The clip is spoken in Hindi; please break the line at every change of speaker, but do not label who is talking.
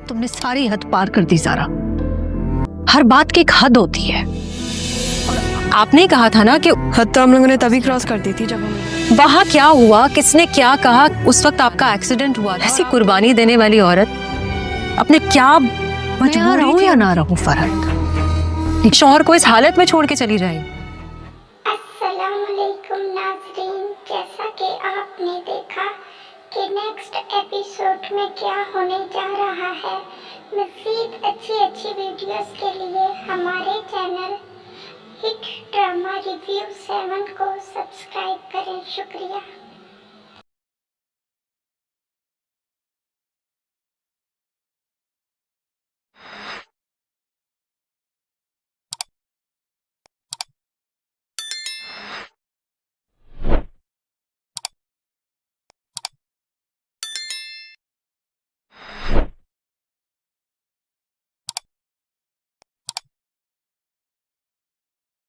तुमने सारी हद पार कर दी सारा। हर बात की एक हद होती है।
आपने कहा था ना कि
हद तो हम लोगों ने तभी क्रॉस कर दी थी जब हम
वहाँ क्या हुआ, किसने क्या कहा, उस वक्त आपका एक्सीडेंट हुआ। ऐसी कुर्बानी देने वाली औरत अपने क्या
मैं यहाँ रहूं या ना रहूं फरहत,
शौहर को इस हालत में छोड़ के चली जाएगी।
अस्सलामुअलैकुम नाज़रीन, जैसा कि आपने देखा कि नेक्स्ट एपिसोड में क्या होने जा रहा है। मज़ीद अच्छी वीडियोस के लिए हमारे चैनल हिट ड्रामा रिव्यू 7 को सब्सक्राइब करें। शुक्रिया।